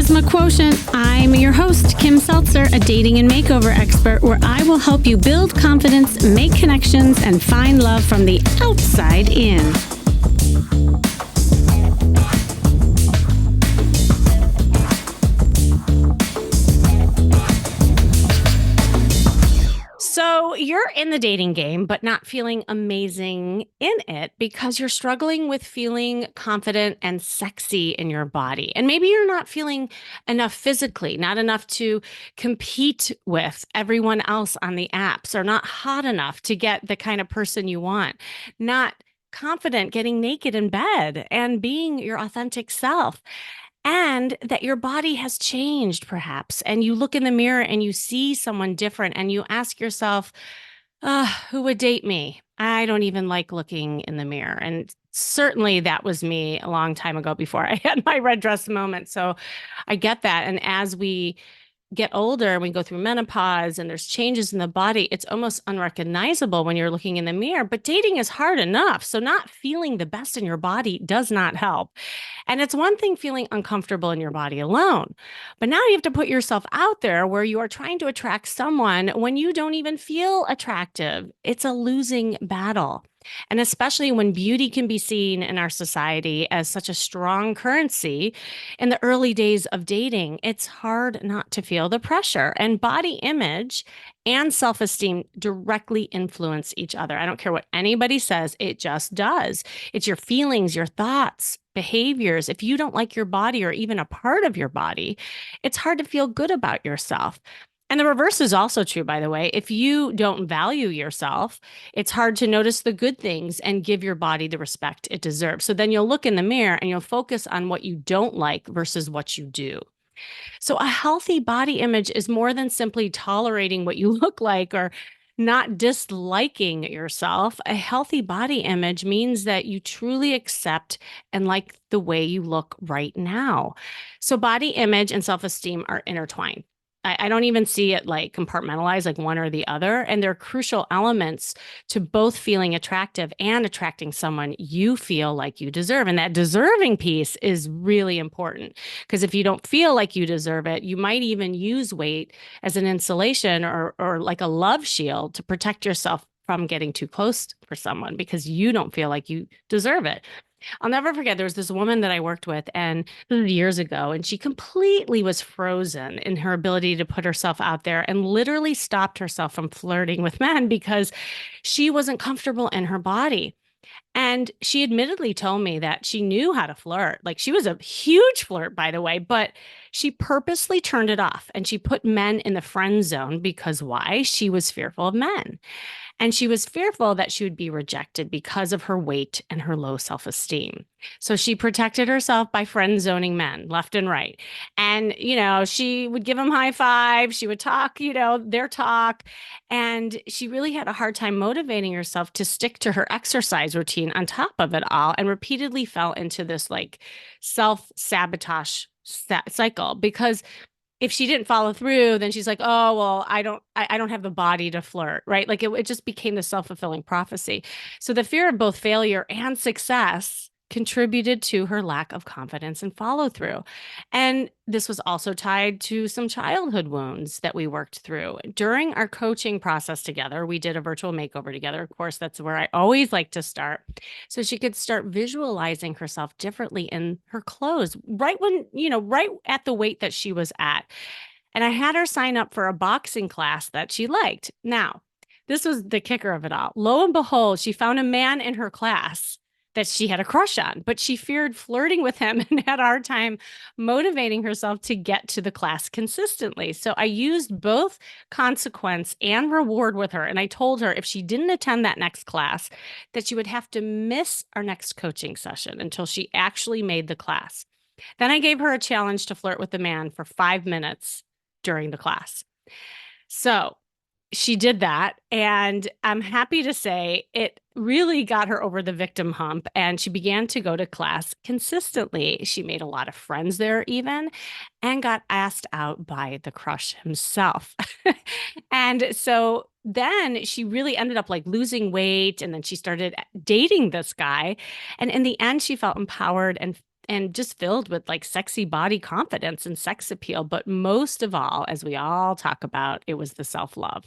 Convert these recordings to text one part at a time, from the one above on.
Charisma Quotient. I'm your host, Kim Seltzer, a dating and makeover expert, where I will help you build confidence, make connections, and find love from the outside in. So you're in the dating game, but not feeling amazing in it because you're struggling with feeling confident and sexy in your body. And maybe you're not feeling enough physically, not enough to compete with everyone else on the apps, or not hot enough to get the kind of person you want, not confident getting naked in bed and being your authentic self. And that your body has changed, perhaps. And you look in the mirror and you see someone different and you ask yourself, who would date me? I don't even like looking in the mirror. And certainly that was me a long time ago before I had my red dress moment. So I get that. And as we get older and we go through menopause and there's changes in the body, it's almost unrecognizable when you're looking in the mirror. But dating is hard enough. So not feeling the best in your body does not help. And it's one thing feeling uncomfortable in your body alone, but now you have to put yourself out there where you are trying to attract someone when you don't even feel attractive. It's a losing battle. And especially when beauty can be seen in our society as such a strong currency in the early days of dating, it's hard not to feel the pressure. And body image and self-esteem directly influence each other. I don't care what anybody says, it just does. It's your feelings, your thoughts, behaviors. If you don't like your body or even a part of your body, it's hard to feel good about yourself. And the reverse is also true, by the way. If you don't value yourself, it's hard to notice the good things and give your body the respect it deserves. So then you'll look in the mirror and you'll focus on what you don't like versus what you do. So a healthy body image is more than simply tolerating what you look like or not disliking yourself. A healthy body image means that you truly accept and like the way you look right now. So body image and self-esteem are intertwined. I don't even see it like compartmentalized, like one or the other. And they're crucial elements to both feeling attractive and attracting someone you feel like you deserve. And that deserving piece is really important, because if you don't feel like you deserve it, you might even use weight as an insulation or like a love shield to protect yourself from getting too close for someone because you don't feel like you deserve it. I'll never forget, there was this woman that I worked with, and this was years ago, and she completely was frozen in her ability to put herself out there and literally stopped herself from flirting with men because she wasn't comfortable in her body. And she admittedly told me that she knew how to flirt. Like, she was a huge flirt, by the way, but she purposely turned it off and she put men in the friend zone because why? She was fearful of men. And she was fearful that she would be rejected because of her weight and her low self-esteem. So she protected herself by friend zoning men left and right. And, she would give them high fives. She would talk, their talk. And she really had a hard time motivating herself to stick to her exercise routine on top of it all, and repeatedly fell into this like self-sabotage cycle because if she didn't follow through, then she's like, oh, well, I don't have the body to flirt, right? Like it just became the self-fulfilling prophecy. So the fear of both failure and success contributed to her lack of confidence and follow through. And this was also tied to some childhood wounds that we worked through. During our coaching process together, we did a virtual makeover together. Of course, that's where I always like to start. So she could start visualizing herself differently in her clothes, right at the weight that she was at. And I had her sign up for a boxing class that she liked. Now, this was the kicker of it all. Lo and behold, she found a man in her class that she had a crush on, but she feared flirting with him and had a hard time motivating herself to get to the class consistently. So I used both consequence and reward with her. And I told her if she didn't attend that next class, that she would have to miss our next coaching session until she actually made the class. Then I gave her a challenge to flirt with the man for 5 minutes during the class. So she did that, and I'm happy to say it really got her over the victim hump, and she began to go to class consistently. She made a lot of friends there even, and got asked out by the crush himself. And so then she really ended up like losing weight, and then she started dating this guy. And in the end, she felt empowered and and just filled with like sexy body confidence and sex appeal. But most of all, as we all talk about, it was the self-love.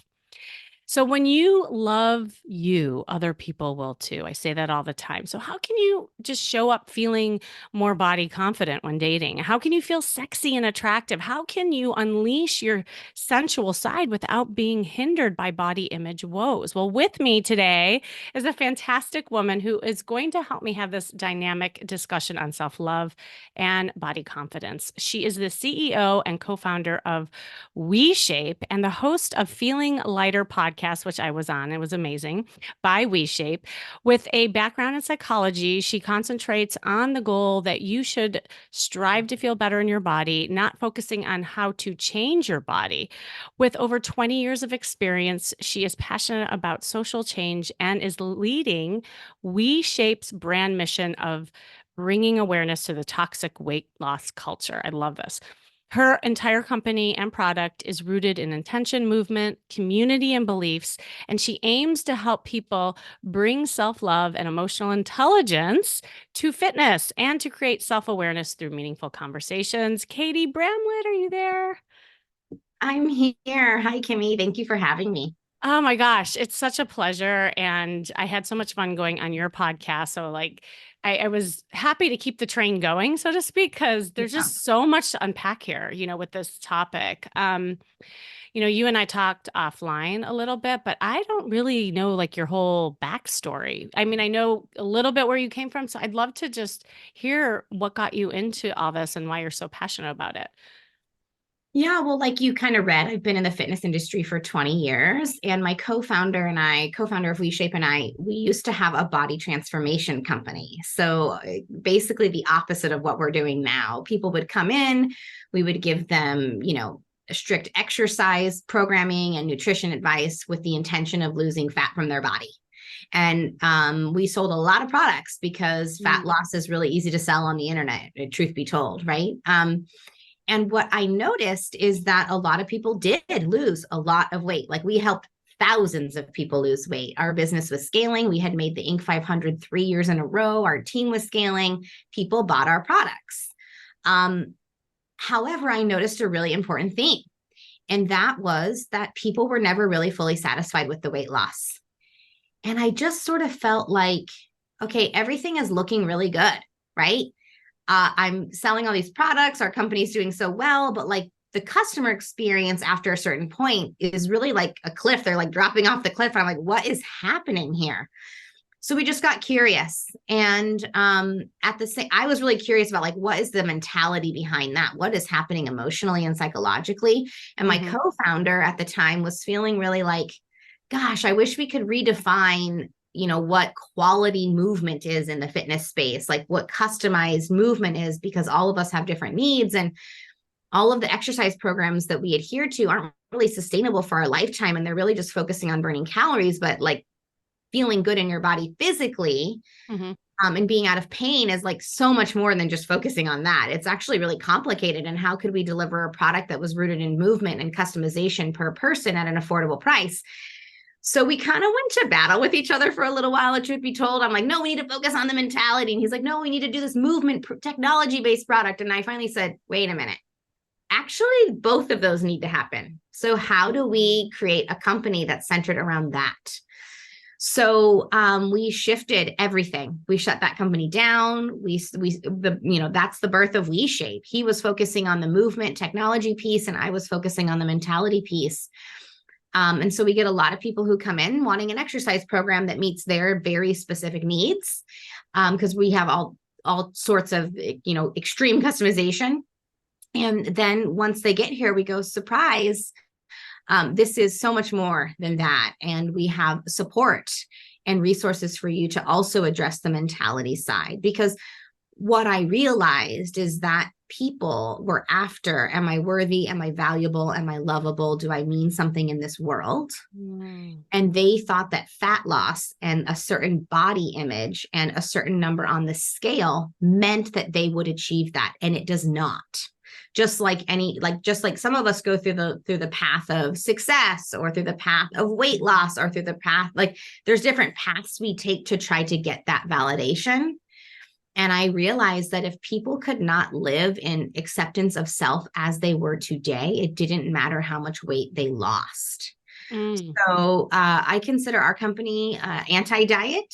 So when you love you, other people will too. I say that all the time. So how can you just show up feeling more body confident when dating? How can you feel sexy and attractive? How can you unleash your sensual side without being hindered by body image woes? Well, with me today is a fantastic woman who is going to help me have this dynamic discussion on self-love and body confidence. She is the CEO and co-founder of WeShape and the host of Feeling Lighter podcast, which I was on. It was amazing, by WeShape. With a background in psychology, she concentrates on the goal that you should strive to feel better in your body, not focusing on how to change your body. With over 20 years of experience, she is passionate about social change and is leading WeShape's brand mission of bringing awareness to the toxic weight loss culture. I love this. Her entire company and product is rooted in intention, movement, community, and beliefs, and she aims to help people bring self-love and emotional intelligence to fitness and to create self-awareness through meaningful conversations. Katie Bramlett, are you there? I'm here. Hi, Kimmy. Thank you for having me. Oh my gosh, it's such a pleasure. And I had so much fun going on your podcast. So, like, I was happy to keep the train going, so to speak, because there's Yeah. just so much to unpack here, with this topic. You and I talked offline a little bit, but I don't really know like your whole backstory. I mean, I know a little bit where you came from, so I'd love to just hear what got you into all this and why you're so passionate about it. Yeah, well, like you kind of read, I've been in the fitness industry for 20 years, and my co-founder of WeShape and I, we used to have a body transformation company. So basically the opposite of what we're doing now. People would come in, we would give them, strict exercise programming and nutrition advice with the intention of losing fat from their body. And we sold a lot of products because fat Mm. loss is really easy to sell on the internet, truth be told, right? And what I noticed is that a lot of people did lose a lot of weight. Like we helped thousands of people lose weight. Our business was scaling. We had made the Inc. 500 3 years in a row. Our team was scaling. People bought our products. However, I noticed a really important thing, and that was that people were never really fully satisfied with the weight loss. And I just sort of felt like, okay, everything is looking really good, right? I'm selling all these products. Our company's doing so well, but like the customer experience after a certain point is really like a cliff. They're like dropping off the cliff. And I'm like, what is happening here? So we just got curious. And at the same, I was really curious about like, what is the mentality behind that? What is happening emotionally and psychologically? And my co-founder at the time was feeling really like, gosh, I wish we could redefine what quality movement is in the fitness space, like what customized movement is, because all of us have different needs, and all of the exercise programs that we adhere to aren't really sustainable for our lifetime, and they're really just focusing on burning calories. But like feeling good in your body physically, Mm-hmm. and being out of pain is like so much more than just focusing on that. It's actually really complicated. And how could we deliver a product that was rooted in movement and customization per person at an affordable price? So we kind of went to battle with each other for a little while, truth be told. I'm like, no, we need to focus on the mentality. And he's like, no, we need to do this movement technology-based product. And I finally said, wait a minute. Actually, both of those need to happen. So how do we create a company that's centered around that? So we shifted everything. We shut that company down. That's the birth of WeShape. He was focusing on the movement technology piece, and I was focusing on the mentality piece. And so we get a lot of people who come in wanting an exercise program that meets their very specific needs, because we have all sorts of, extreme customization. And then once they get here, we go, surprise, this is so much more than that. And we have support and resources for you to also address the mentality side. Because what I realized is that people were after, am I worthy? Am I valuable? Am I lovable? Do I mean something in this world? Mm. And they thought that fat loss and a certain body image and a certain number on the scale meant that they would achieve that. And it does not. Just like some of us go through the path of success, or through the path of weight loss, or through the path, like there's different paths we take to try to get that validation. And I realized that if people could not live in acceptance of self as they were today, it didn't matter how much weight they lost. Mm. So I consider our company anti-diet.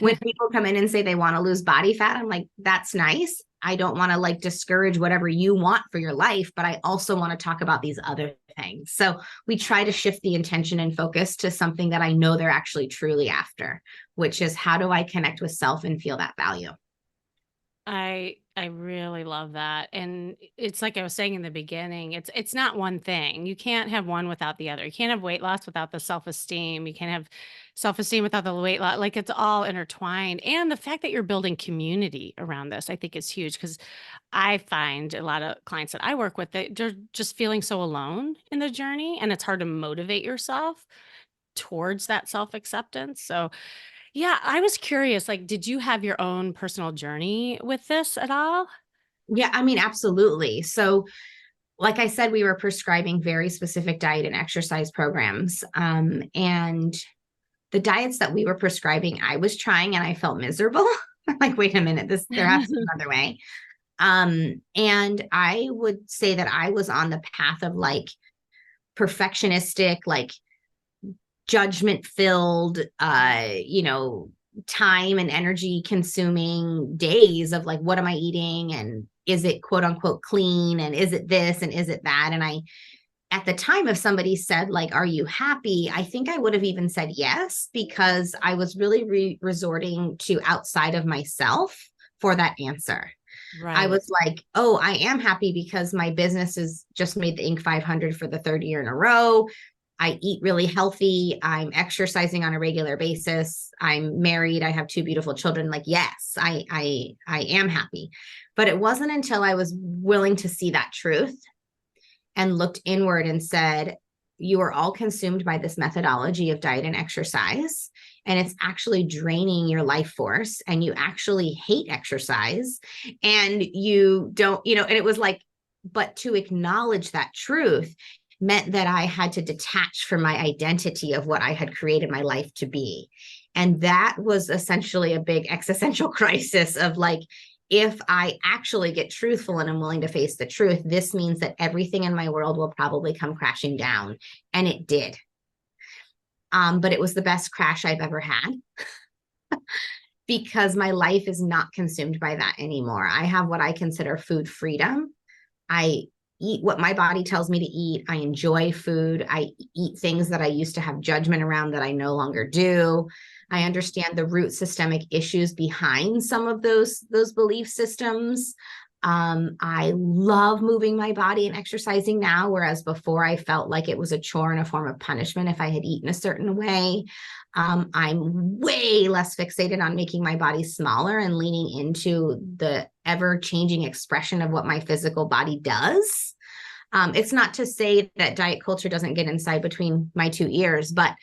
When people come in and say they want to lose body fat, I'm like, that's nice. I don't want to like discourage whatever you want for your life, but I also want to talk about these other things. So we try to shift the intention and focus to something that I know they're actually truly after, which is how do I connect with self and feel that value? I really love that. And it's like I was saying in the beginning, it's not one thing. You can't have one without the other. You can't have weight loss without the self-esteem. You can't have self-esteem without the weight loss. Like it's all intertwined. And the fact that you're building community around this, I think is huge because I find a lot of clients that I work with that they're just feeling so alone in the journey and it's hard to motivate yourself towards that self-acceptance. So yeah, I was curious, like, did you have your own personal journey with this at all? Yeah, I mean, absolutely. So, like I said, we were prescribing very specific diet and exercise programs. And the diets that we were prescribing, I was trying and I felt miserable. I'm like, wait a minute, there has to be another way. And I would say that I was on the path of like perfectionistic, like judgment filled, time and energy consuming days of like, what am I eating? And is it quote unquote clean? And is it this? And is it that? And at the time, if somebody said, like, are you happy? I think I would have even said yes, because I was really resorting to outside of myself for that answer. I Right. was like, oh, I am happy because my business has just made the Inc. 500 for the third year in a row. I eat really healthy. I'm exercising on a regular basis. I'm married. I have two beautiful children. Like, yes, I am happy. But it wasn't until I was willing to see that truth and looked inward and said, you are all consumed by this methodology of diet and exercise. And it's actually draining your life force. And you actually hate exercise. And you don't, and it was like, but to acknowledge that truth meant that I had to detach from my identity of what I had created my life to be. And that was essentially a big existential crisis of like, if I actually get truthful and I'm willing to face the truth, this means that everything in my world will probably come crashing down. And it did. But it was the best crash I've ever had because my life is not consumed by that anymore. I have what I consider food freedom. I eat what my body tells me to eat. I enjoy food. I eat things that I used to have judgment around that I no longer do. I understand the root systemic issues behind some of those belief systems. I love moving my body and exercising now, whereas before I felt like it was a chore and a form of punishment if I had eaten a certain way. I'm way less fixated on making my body smaller and leaning into the ever changing expression of what my physical body does. It's not to say that diet culture doesn't get inside between my two ears, but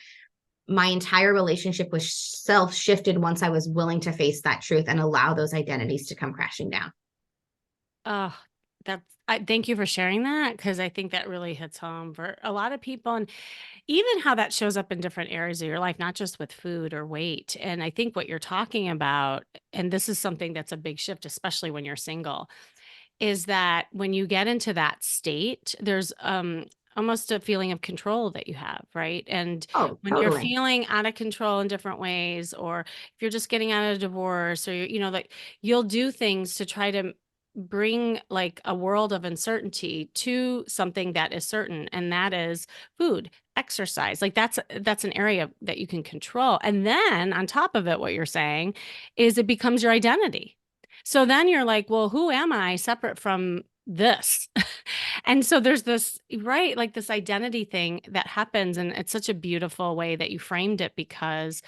my entire relationship with self shifted once I was willing to face that truth and allow those identities to come crashing down. Oh, I thank you for sharing that because I think that really hits home for a lot of people and even how that shows up in different areas of your life, not just with food or weight. And I think what you're talking about, and this is something that's a big shift, especially when you're single, is that when you get into that state, there's almost a feeling of control that you have, right? And Oh, when you're totally. feeling out of control in different ways, or if you're just getting out of a divorce, or like you'll do things to try to bring like a world of uncertainty to something that is certain, and that is food, exercise. Like that's an area that you can control. And then on top of it, what you're saying is it becomes your identity. So then you're like, well, who am I separate from this? And so there's this, right, like this identity thing that happens. And it's such a beautiful way that you framed it because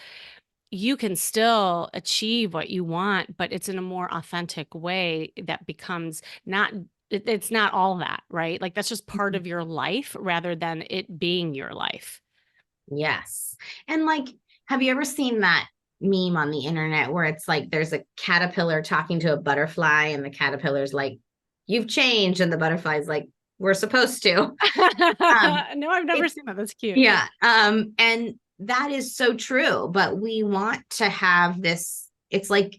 you can still achieve what you want, but it's in a more authentic way that becomes not, it's not all that, right? Like that's just part of your life rather than it being your life. Yes. And like, have you ever seen that meme on the internet where it's like there's a caterpillar talking to a butterfly and the caterpillar's like, you've changed, and the butterfly's like, we're supposed to. No, I've never It's seen that. That's cute. yeah. And that is so true. But we want to have this, it's like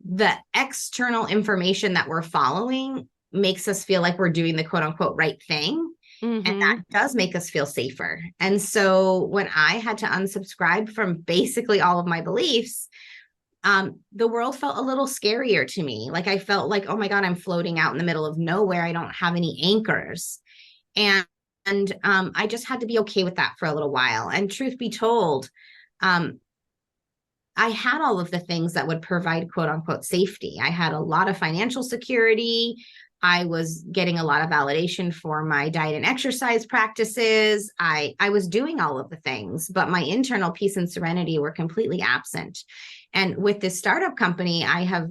the external information that we're following makes us feel like we're doing the quote unquote right thing. And that does make us feel safer. And so when I had to unsubscribe from basically all of my beliefs, the world felt a little scarier to me. Like I felt like, oh my God, I'm floating out in the middle of nowhere. I don't have any anchors. And I just had to be okay with that for a little while. And truth be told, I had all of the things that would provide quote unquote safety. I had a lot of financial security. I was getting a lot of validation for my diet and exercise practices. I was doing all of the things, but my internal peace and serenity were completely absent. And with this startup company, I have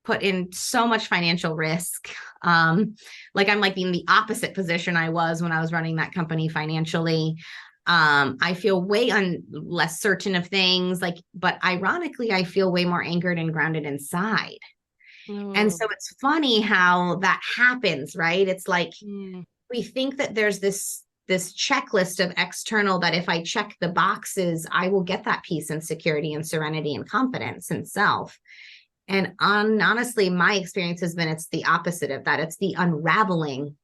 put in so much financial risk. Like I'm like in the opposite position I was when I was running that company financially. I feel way less certain of things, but ironically, I feel way more anchored and grounded inside. And so it's funny how that happens, right? It's like we think that there's this checklist of external that if I check the boxes, I will get that peace and security and serenity and confidence in self. And honestly, my experience has been it's the opposite of that. It's the unraveling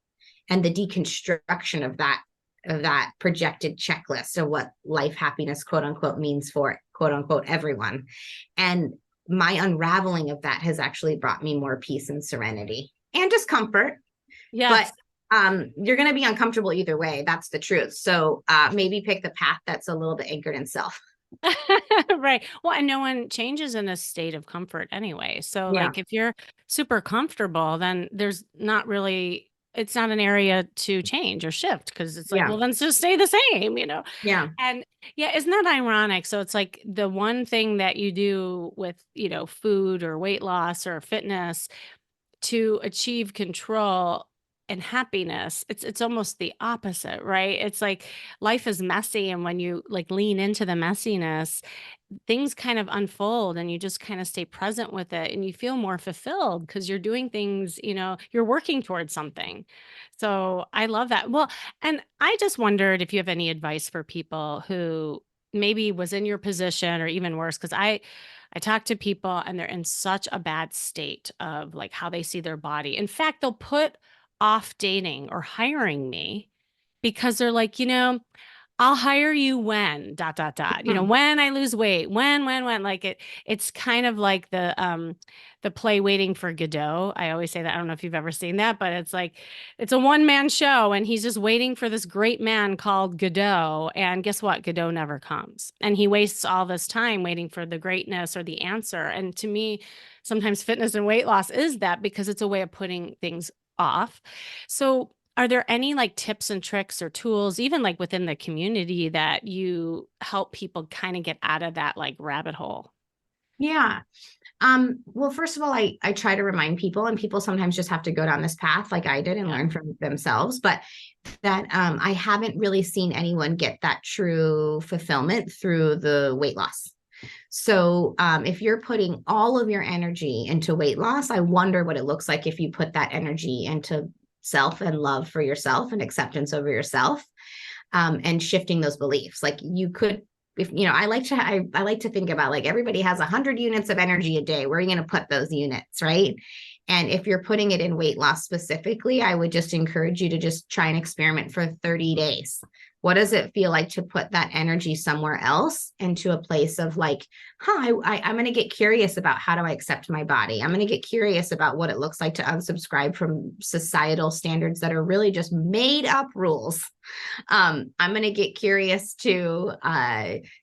and the deconstruction of that projected checklist of what life happiness, quote unquote, means for quote unquote everyone. And my unraveling of that has actually brought me more peace and serenity and just comfort. Yes. But you're going to be uncomfortable either way. That's the truth. So maybe pick the path that's a little bit anchored in self. Right. Well, and no one changes in a state of comfort anyway. So Yeah. like if you're super comfortable, then there's not really, it's not an area to change or shift because it's like, Yeah. well, then just stay the same, Yeah. And yeah, isn't that ironic? So it's like the one thing that you do with, food or weight loss or fitness to achieve control and happiness, it's almost the opposite, right? It's like life is messy, and when you like lean into the messiness, things kind of unfold and you just kind of stay present with it and you feel more fulfilled because you're doing things, you're working towards something. So I love that. Well, and I just wondered if you have any advice for people who maybe was in your position or even worse, because I talk to people and they're in such a bad state of like how they see their body. In fact, they'll put off dating or hiring me because they're like, I'll hire you when dot dot dot. When I lose weight, when like it's kind of like the play Waiting for Godot. I always say that. I don't know if you've ever seen that, but it's like it's a one-man show and he's just waiting for this great man called Godot. And guess what? Godot never comes. And he wastes all this time waiting for the greatness or the answer. And to me, sometimes fitness and weight loss is that because it's a way of putting things off. So are there any like tips and tricks or tools, even like within the community, that you help people kind of get out of that like rabbit hole? Yeah. Well, first of all, I try to remind people, and people sometimes just have to go down this path like I did and learn from themselves, but that I haven't really seen anyone get that true fulfillment through the weight loss. So if you're putting all of your energy into weight loss, I wonder what it looks like if you put that energy into self and love for yourself and acceptance over yourself, and shifting those beliefs. Like you could, if I like to think about like everybody has 100 units of energy a day. Where are you going to put those units, right? And if you're putting it in weight loss specifically, I would just encourage you to just try and experiment for 30 days. What does it feel like to put that energy somewhere else, into a place of like, I'm going to get curious about how do I accept my body? I'm going to get curious about what it looks like to unsubscribe from societal standards that are really just made up rules. I'm going to get curious to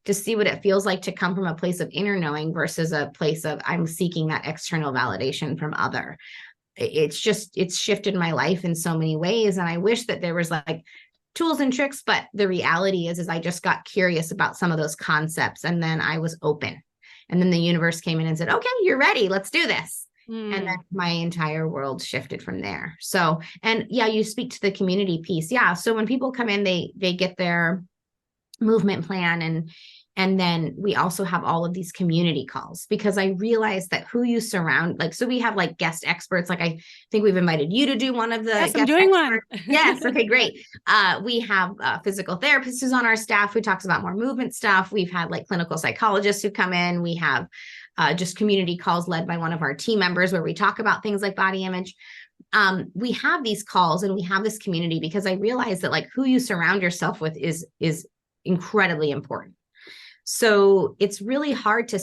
see what it feels like to come from a place of inner knowing versus a place of I'm seeking that external validation from other. It's shifted my life in so many ways. And I wish that there was like tools and tricks, but the reality is I just got curious about some of those concepts, and then I was open, and then the universe came in and said, okay, you're ready, let's do this. And then my entire world shifted from there. So, and yeah, you speak to the community piece. Yeah. So when people come in, they get their movement plan, and And then we also have all of these community calls, because I realized that who you surround, like, so we have like guest experts. Like, I think we've invited you to do one of the Yes, I'm guest doing one. experts. Yes. Okay, great. We have a physical therapist who's on our staff who talks about more movement stuff. We've had like clinical psychologists who come in. We have just community calls led by one of our team members where we talk about things like body image. We have these calls and we have this community because I realize that like who you surround yourself with is incredibly important. So it's really hard to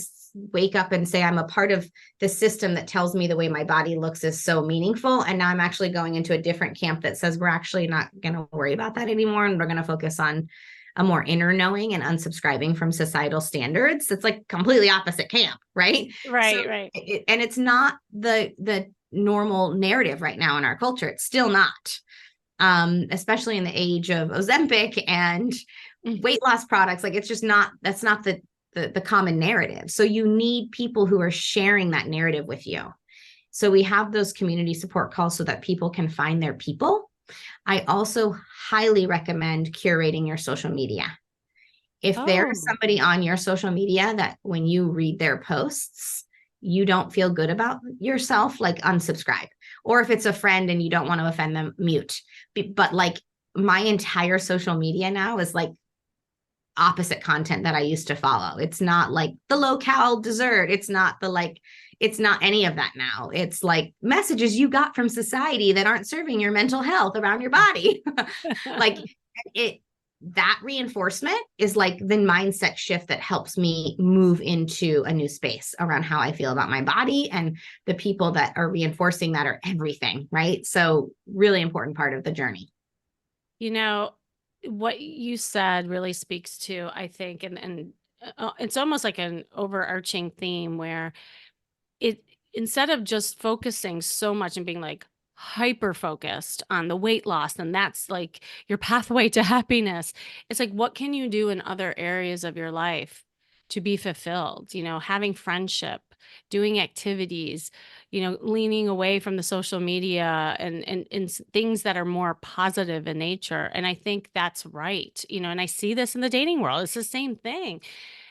wake up and say, I'm a part of the system that tells me the way my body looks is so meaningful. And now I'm actually going into a different camp that says we're actually not going to worry about that anymore. And we're going to focus on a more inner knowing and unsubscribing from societal standards. It's like completely opposite camp, right? Right, So, right. and it's not the normal narrative right now in our culture. It's still not, especially in the age of Ozempic and weight loss products. Like, it's just not, that's not the common narrative. So you need people who are sharing that narrative with you. So we have those community support calls so that people can find their people. I also highly recommend curating your social media. If there is Oh, somebody on your social media that when you read their posts, you don't feel good about yourself, like, unsubscribe. Or if it's a friend and you don't want to offend them, mute. But like, my entire social media now is like opposite content that I used to follow. It's not like the low cal dessert. It's not it's not any of that now. It's like messages you got from society that aren't serving your mental health around your body. Like, it, that reinforcement is like the mindset shift that helps me move into a new space around how I feel about my body, and the people that are reinforcing that are everything, right? So really important part of the journey. you know, what you said really speaks to, I think, and it's almost like an overarching theme where it instead of just focusing so much and being like hyper focused on the weight loss and that's like your pathway to happiness, it's like what can you do in other areas of your life to be fulfilled, having friendship, doing activities, leaning away from the social media and things that are more positive in nature. And I think that's right, and I see this in the dating world. It's the same thing.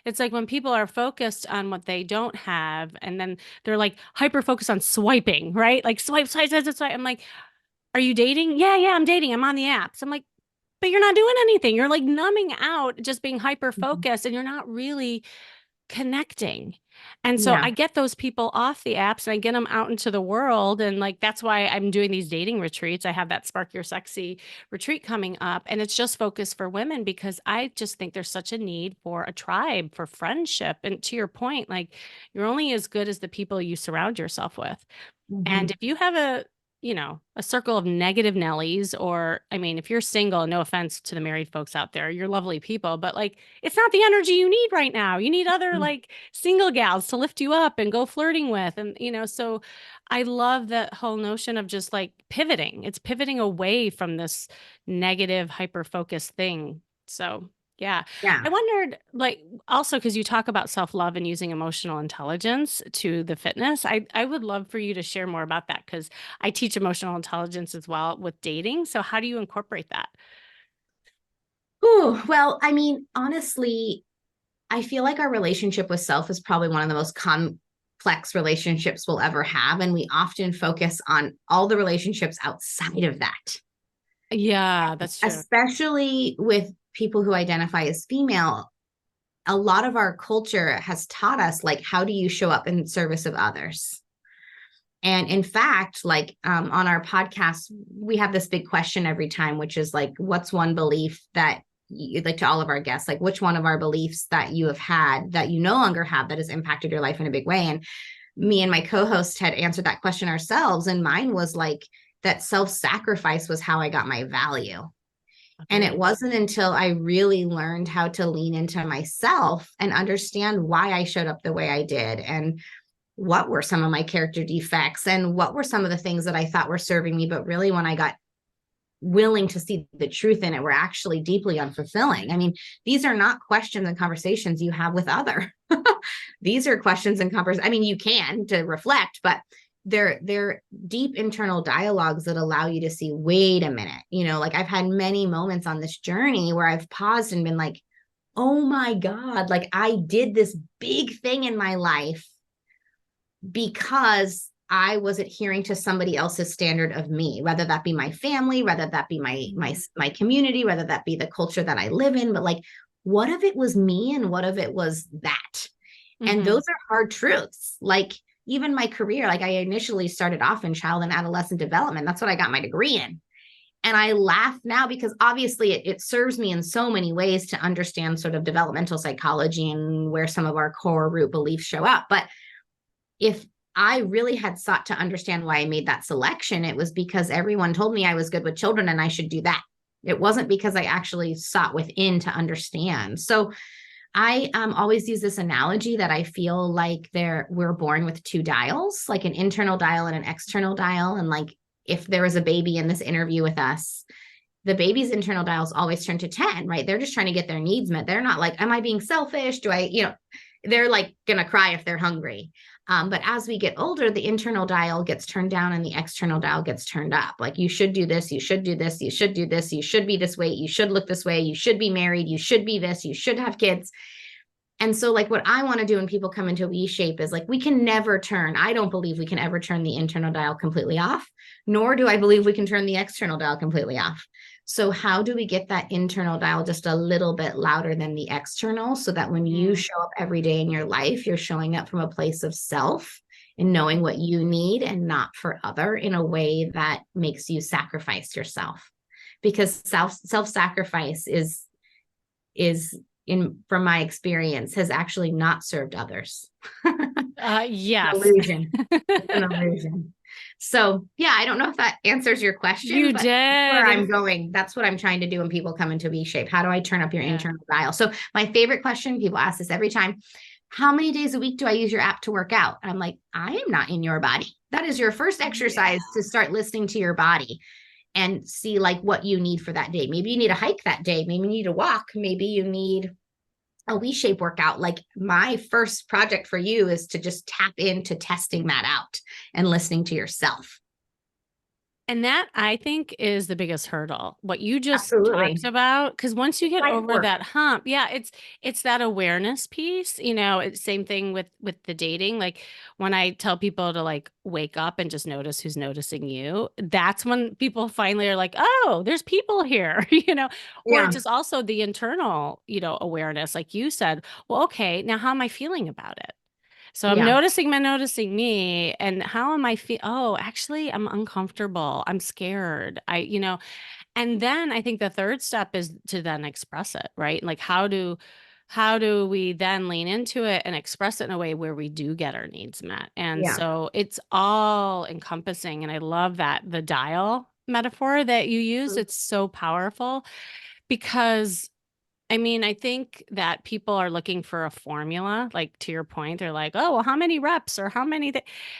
It's like when people are focused on what they don't have, and then they're like hyper focused on swiping, right? Like swipe, swipe, swipe, swipe, swipe. I'm like, are you dating? Yeah, yeah, I'm dating. I'm on the apps. I'm like, but you're not doing anything. You're like numbing out, just being hyper Mhm. focused, and you're not really connecting. And so Yeah. I get those people off the apps and I get them out into the world. And like, that's why I'm doing these dating retreats. I have that Spark Your Sexy retreat coming up. And it's just focused for women because I just think there's such a need for a tribe, for friendship. And to your point, like, you're only as good as the people you surround yourself with. And Mhm. if you have a circle of negative Nellies, or I mean, if you're single, no offense to the married folks out there, you're lovely people, but like, it's not the energy you need right now. You need other like single gals to lift you up and go flirting with. And, so I love that whole notion of just like pivoting. It's pivoting away from this negative, hyper focused thing. So, yeah. Yeah. I wondered, like, also because you talk about self-love and using emotional intelligence to the fitness, I would love for you to share more about that because I teach emotional intelligence as well with dating. So how do you incorporate that? Ooh, well, I mean, honestly, I feel like our relationship with self is probably one of the most complex relationships we'll ever have. And we often focus on all the relationships outside of that, Yeah, that's true. especially with people who identify as female. A lot of our culture has taught us, like, how do you show up in service of others? And in fact, like, on our podcast, we have this big question every time, which is like, what's one belief that you like, to all of our guests, like, which one of our beliefs that you have had that you no longer have that has impacted your life in a big way? And me and my co-host had answered that question ourselves. And mine was like that self-sacrifice was how I got my value. And it Agreed. wasn't until I really learned how to lean into myself and understand why I showed up the way I did, and what were some of my character defects, and what were some of the things that I thought were serving me, but really when I got willing to see the truth in it, were actually deeply unfulfilling. I mean, these are not questions and conversations you have with other. These are questions and conversations. I mean, you can to reflect, but they're deep internal dialogues that allow you to see, wait a minute, like, I've had many moments on this journey where I've paused and been like, oh my God, like I did this big thing in my life because I was adhering to somebody else's standard of me, whether that be my family, whether that be my community, whether that be the culture that I live in. But like, what if it was me and what if it was that? And those are hard truths. Like even my career, like I initially started off in child and adolescent development. That's what I got my degree in. And I laugh now because obviously it serves me in so many ways to understand sort of developmental psychology and where some of our core root beliefs show up. But if I really had sought to understand why I made that selection, it was because everyone told me I was good with children and I should do that. It wasn't because I actually sought within to understand. So I always use this analogy that I feel like we're born with two dials, like an internal dial and an external dial. And like if there was a baby in this interview with us, the baby's internal dials always turn to 10, right? They're just trying to get their needs met. They're not like, am I being selfish? They're like going to cry if they're hungry. But as we get older, the internal dial gets turned down and the external dial gets turned up. Like you should do this, you should do this, you should do this, you should be this way, you should look this way, you should be married, you should be this, you should have kids. And so like what I want to do when people come into WeShape is like, I don't believe we can ever turn the internal dial completely off, nor do I believe we can turn the external dial completely off. So how do we get that internal dial just a little bit louder than the external so that when you show up every day in your life, you're showing up from a place of self and knowing what you need and not for other in a way that makes you sacrifice yourself? Because self-sacrifice is from my experience has actually not served others. Yes. Illusion. It's an illusion. So yeah, I don't know if that answers your question. You but did. Where I'm going, that's what I'm trying to do when people come into WeShape. How do I turn up your internal dial? So my favorite question, people ask this every time, how many days a week do I use your app to work out? And I'm like, I am not in your body. That is your first exercise to start listening to your body and see like what you need for that day. Maybe you need a hike that day. Maybe you need a walk. Maybe you need a WeShape workout. Like my first project for you is to just tap into testing that out and listening to yourself. And that I think is the biggest hurdle. What you just Absolutely. talked about, because once you get Light over work. that hump, yeah, it's that awareness piece. It's same thing with the dating. Like when I tell people to like wake up and just notice who's noticing you, that's when people finally are like, oh, there's people here, or Yeah. just also the internal, awareness, like you said. Well, okay, now how am I feeling about it? So I'm Yeah. noticing me, and how am I feel? Oh, actually, I'm uncomfortable. I'm scared. And then I think the third step is to then express it, right? Like how do we then lean into it and express it in a way where we do get our needs met? And Yeah. so it's all encompassing. And I love the dial metaphor that you use. It's so powerful because I think that people are looking for a formula, like to your point, they're like, oh, well, how many reps or how many?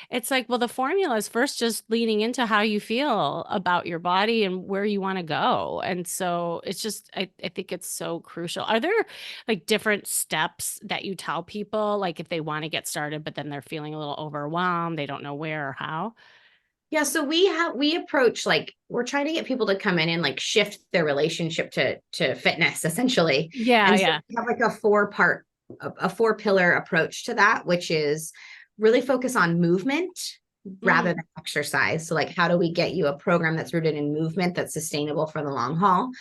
It's like, well, the formula is first just leaning into how you feel about your body and where you want to go. And so it's just, I think it's so crucial. Are there like different steps that you tell people, like if they want to get started, but then they're feeling a little overwhelmed, they don't know where or how? Yeah. So we approach like we're trying to get people to come in and like shift their relationship to fitness essentially. Yeah, And so yeah. we have like a 4-pillar approach to that, which is really focus on movement rather Mm, than exercise. So like how do we get you a program that's rooted in movement that's sustainable for the long haul?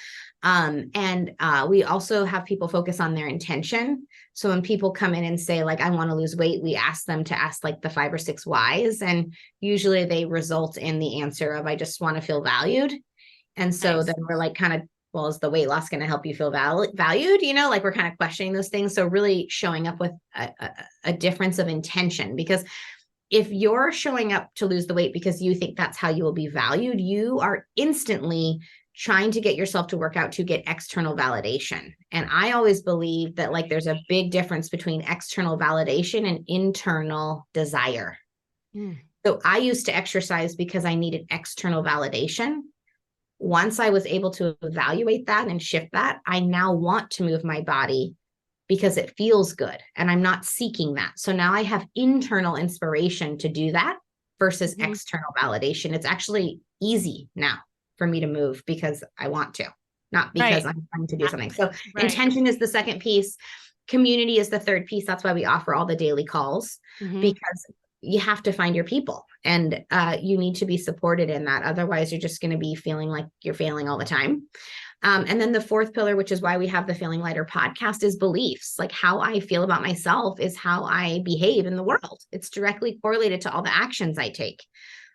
And we also have people focus on their intention. So when people come in and say like, I want to lose weight, we ask them to ask like the 5 or 6 whys. And usually they result in the answer of, I just want to feel valued. And so nice. then we're like kind of, well, is the weight loss going to help you feel valued? Like we're kind of questioning those things. So really showing up with a difference of intention, because if you're showing up to lose the weight because you think that's how you will be valued, you are instantly trying to get yourself to work out to get external validation. And I always believe that like there's a big difference between external validation and internal desire. Mm, So I used to exercise because I needed external validation. Once I was able to evaluate that and shift that, I now want to move my body because it feels good and I'm not seeking that. So now I have internal inspiration to do that versus external validation. It's actually easy now for me to move because I want to. not because I'm trying to do something. So Right. intention is the second piece. Community is the third piece. That's why we offer all the daily calls, because you have to find your people, and you need to be supported in that. Otherwise, you're just going to be feeling like you're failing all the time. And then the fourth pillar, which is why we have the Feeling Lighter podcast, is beliefs. Like, how I feel about myself is how I behave in the world. It's directly correlated to all the actions I take.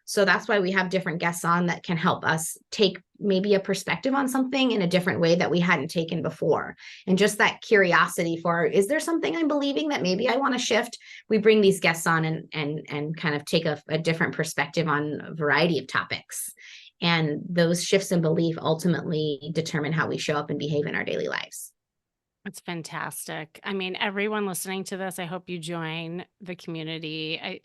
So that's why we have different guests on that can help us take maybe a perspective on something in a different way that we hadn't taken before. And just that curiosity for, is there something I'm believing that maybe I want to shift? We bring these guests on and kind of take a different perspective on a variety of topics. And those shifts in belief ultimately determine how we show up and behave in our daily lives. That's fantastic. I mean, everyone listening to this, I hope you join the community.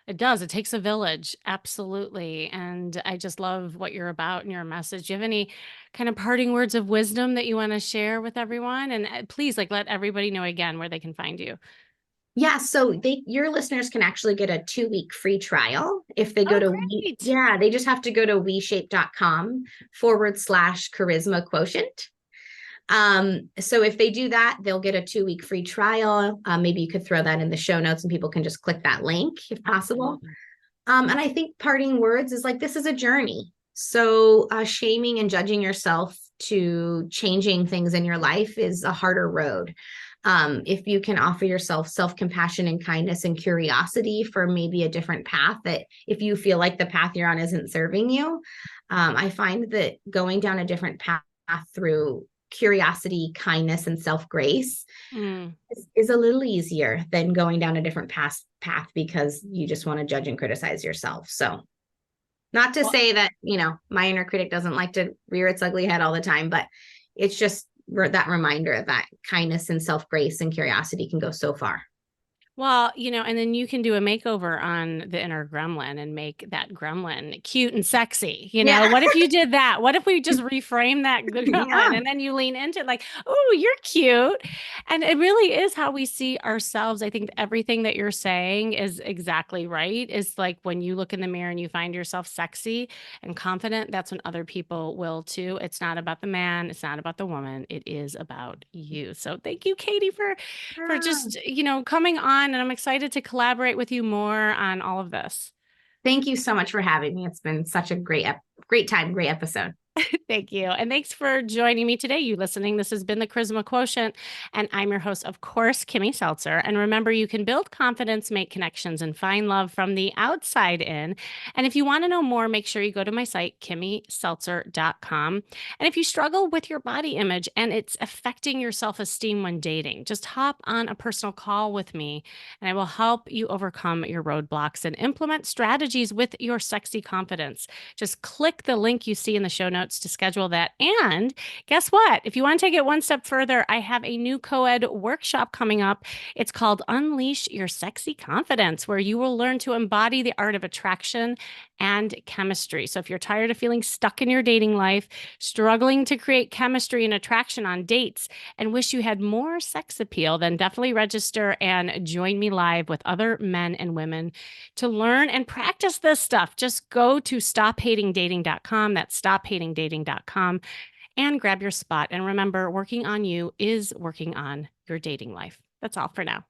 It does. It takes a village. Absolutely. And I just love what you're about and your message. Do you have any kind of parting words of wisdom that you want to share with everyone? And please, like, let everybody know again where they can find you. Yeah, so your listeners can actually get a 2-week free trial if they go Oh, to great. they just have to go to WeShape.com/Charisma Quotient. So if they do that, they'll get a 2-week free trial. Maybe you could throw that in the show notes and people can just click that link if possible. Absolutely. And I think parting words is like, this is a journey. So shaming and judging yourself to changing things in your life is a harder road. If you can offer yourself self-compassion and kindness and curiosity for maybe a different path, that if you feel like the path you're on isn't serving you, I find that going down a different path through curiosity, kindness, and self-grace is a little easier than going down a different path because you just want to judge and criticize yourself. So not to say that, my inner critic doesn't like to rear its ugly head all the time, but it's just that reminder that kindness and self-grace and curiosity can go so far. Well, and then you can do a makeover on the inner gremlin and make that gremlin cute and sexy. Yeah. What if you did that? What if we just reframe that gremlin Yeah. and then you lean into it like, oh, you're cute. And it really is how we see ourselves. I think everything that you're saying is exactly right. Is like when you look in the mirror and you find yourself sexy and confident, that's when other people will too. It's not about the man. It's not about the woman. It is about you. So thank you, Katie, for just, coming on. And I'm excited to collaborate with you more on all of this. Thank you so much for having me. It's been such a great time, great episode. Thank you. And thanks for joining me today, you listening. This has been the Charisma Quotient, and I'm your host, of course, Kimmy Seltzer. And remember, you can build confidence, make connections, and find love from the outside in. And if you want to know more, make sure you go to my site, kimmyseltzer.com. And if you struggle with your body image and it's affecting your self-esteem when dating, just hop on a personal call with me, and I will help you overcome your roadblocks and implement strategies with your sexy confidence. Just click the link you see in the show notes to schedule that. And guess what? If you want to take it one step further, I have a new co-ed workshop coming up. It's called Unleash Your Sexy Confidence, where you will learn to embody the art of attraction and chemistry. So if you're tired of feeling stuck in your dating life, struggling to create chemistry and attraction on dates, and wish you had more sex appeal, then definitely register and join me live with other men and women to learn and practice this stuff. Just go to stophatingdating.com. That's stophatingdating.com and grab your spot. And remember, working on you is working on your dating life. That's all for now.